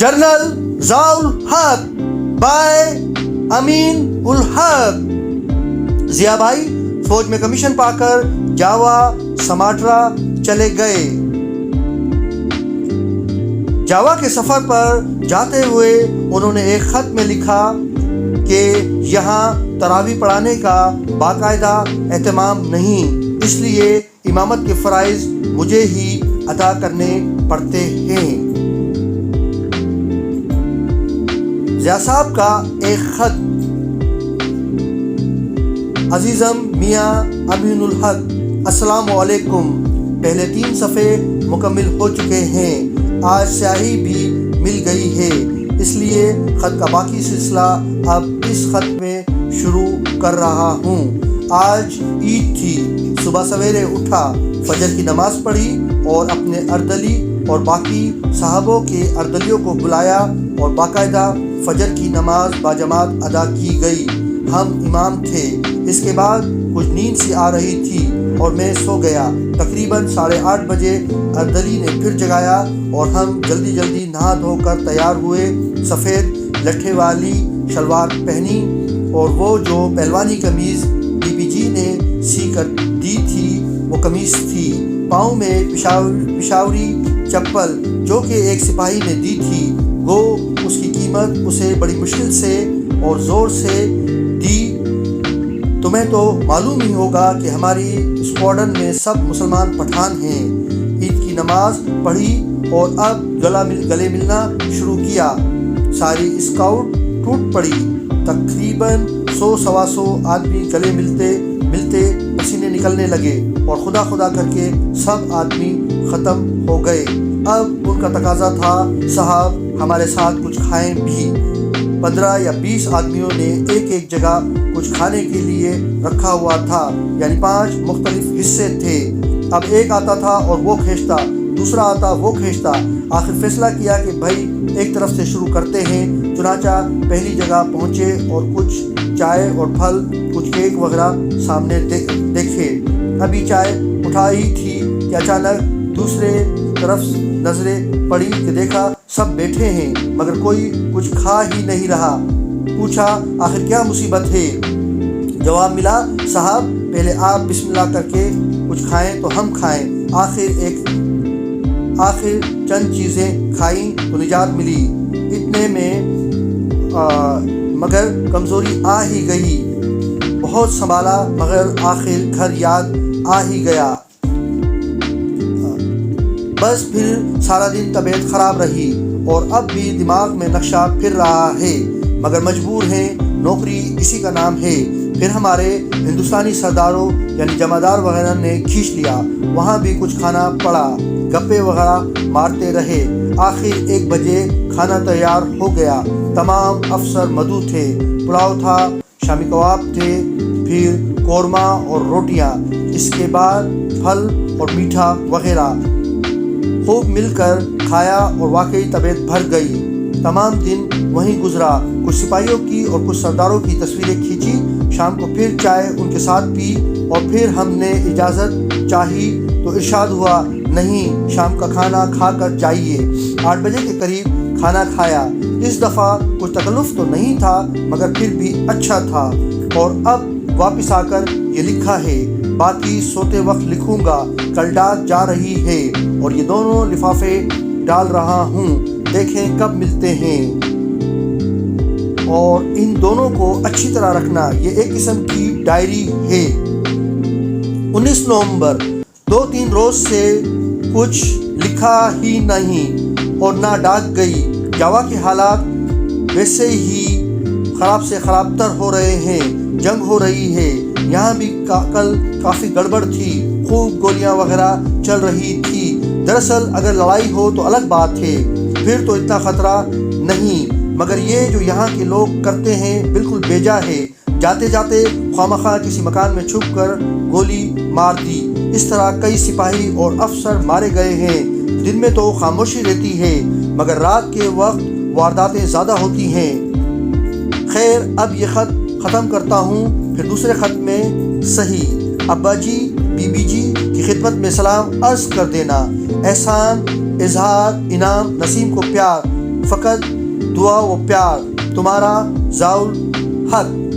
General Zia الحق bye امین الحق۔ ضیاء بھائی فوج میں کمیشن پا کر جاوا سماٹرا چلے گئے۔ جاوا کے سفر پر جاتے ہوئے انہوں نے ایک خط میں لکھا کہ یہاں تراویح پڑھانے کا باقاعدہ اہتمام نہیں، اس لیے امامت کے فرائض مجھے ہی ادا کرنے پڑتے ہیں۔ ضیاء صاحب کا ایک خط: عزیزم میاں امین الحق، السلام علیکم۔ پہلے 3 صفحے مکمل ہو چکے ہیں، آج سیاہی بھی مل گئی ہے، اس لیے خط کا باقی سلسلہ اب اس خط میں شروع کر رہا ہوں۔ آج عید تھی، صبح سویرے اٹھا، فجر کی نماز پڑھی اور اپنے اردلی اور باقی صحابوں کے اردلیوں کو بلایا اور باقاعدہ فجر کی نماز باجماعت ادا کی گئی۔ ہم امام تھے۔ اس کے بعد کچھ نیند سی آ رہی تھی اور میں سو گیا۔ تقریباً 8:30 بجے اردلی نے پھر جگایا اور ہم جلدی جلدی نہا دھو کر تیار ہوئے۔ سفید لٹھے والی شلوار پہنی اور وہ جو پہلوانی قمیض بی بی جی نے سی کر دی تھی وہ قمیض تھی۔ پاؤں میں پشاوری چپل جو کہ ایک سپاہی نے دی تھی، گو اس کی قیمت اسے بڑی مشکل سے اور زور سے دی۔ تمہیں تو معلوم ہی ہوگا کہ ہماری اسکواڈرن میں سب مسلمان پٹھان ہیں۔ عید کی نماز پڑھی اور اب گلے ملنا شروع کیا۔ ساری اسکاؤٹ ٹوٹ پڑی۔ تقریباً 100-125 آدمی گلے ملتے پسینے نکلنے لگے اور خدا خدا کر کے سب آدمی ختم ہو گئے۔ اب ان کا تقاضا تھا، صاحب ہمارے ساتھ کچھ کھائیں بھی۔ 15 یا 20 آدمیوں نے ایک جگہ کچھ کھانے کے لیے رکھا ہوا تھا، یعنی 5 مختلف حصے تھے۔ اب ایک آتا تھا اور وہ کھینچتا، دوسرا آتا وہ کھینچتا۔ آخر فیصلہ کیا کہ بھائی ایک طرف سے شروع کرتے ہیں۔ چنانچہ پہلی جگہ پہنچے اور کچھ چائے اور پھل، کچھ کیک وغیرہ سامنے دیکھے۔ ابھی چائے اٹھائی تھی کہ اچانک دوسرے طرف نظریں پڑی کہ دیکھا سب بیٹھے ہیں مگر کوئی کچھ کھا ہی نہیں رہا۔ پوچھا آخر کیا مصیبت ہے؟ جواب ملا، صاحب پہلے آپ بسم اللہ کر کے کچھ کھائیں تو ہم کھائیں۔ آخر چند چیزیں کھائیں تو نجات ملی۔ اتنے میں مگر کمزوری آ ہی گئی۔ بہت سنبھالا مگر آخر گھر یاد آ ہی گیا۔ بس پھر سارا دن طبیعت خراب رہی اور اب بھی دماغ میں نقشہ پھر رہا ہے مگر مجبور ہیں، نوکری اسی کا نام ہے۔ پھر ہمارے ہندوستانی سرداروں یعنی جمعدار وغیرہ نے کھینچ لیا، وہاں بھی کچھ کھانا پڑا، گپے وغیرہ مارتے رہے۔ آخر 1 بجے کھانا تیار ہو گیا۔ تمام افسر مدعو تھے، پلاؤ تھا، شامی کباب تھے، پھر قورمہ اور روٹیاں، اس کے بعد پھل اور میٹھا وغیرہ۔ خوب مل کر کھایا اور واقعی طبیعت بھر گئی۔ تمام دن وہیں گزرا، کچھ سپاہیوں کی اور کچھ سرداروں کی تصویریں کھینچی۔ شام کو پھر چائے ان کے ساتھ پی اور پھر ہم نے اجازت چاہی تو ارشاد ہوا، نہیں شام کا کھانا کھا کر جائیے۔ 8 بجے کے قریب کھانا کھایا۔ اس دفعہ کچھ تکلف تو نہیں تھا مگر پھر بھی اچھا تھا۔ اور اب واپس آ کر یہ لکھا ہے، باقی سوتے وقت لکھوں گا۔ کل ڈاک جا رہی ہے اور یہ دونوں لفافے ڈال رہا ہوں، دیکھیں کب ملتے ہیں۔ اور ان دونوں کو اچھی طرح رکھنا، یہ ایک قسم کی ڈائری ہے۔ 19 نومبر 2-3 روز سے کچھ لکھا ہی نہیں اور نہ ڈاک گئی۔ جاوا کے حالات ویسے ہی خراب سے خراب تر ہو رہے ہیں، جنگ ہو رہی ہے۔ یہاں بھی کل کافی گڑبڑ تھی، خوب گولیاں وغیرہ چل رہی تھی۔ دراصل اگر لڑائی ہو تو الگ بات ہے، پھر تو اتنا خطرہ نہیں، مگر یہ جو یہاں کے لوگ کرتے ہیں بالکل بیجا ہے۔ جاتے جاتے خوامخواہ کسی مکان میں چھپ کر گولی مار دی۔ اس طرح کئی سپاہی اور افسر مارے گئے ہیں۔ دن میں تو خاموشی رہتی ہے مگر رات کے وقت وارداتیں زیادہ ہوتی ہیں۔ خیر اب یہ خط ختم کرتا ہوں، پھر دوسرے خط میں صحیح۔ ابا جی بی بی جی کی خدمت میں سلام عرض کر دینا، احسان اظہار انعام نسیم کو پیار، فقط دعا و پیار. تمہارا ضیاء الحق.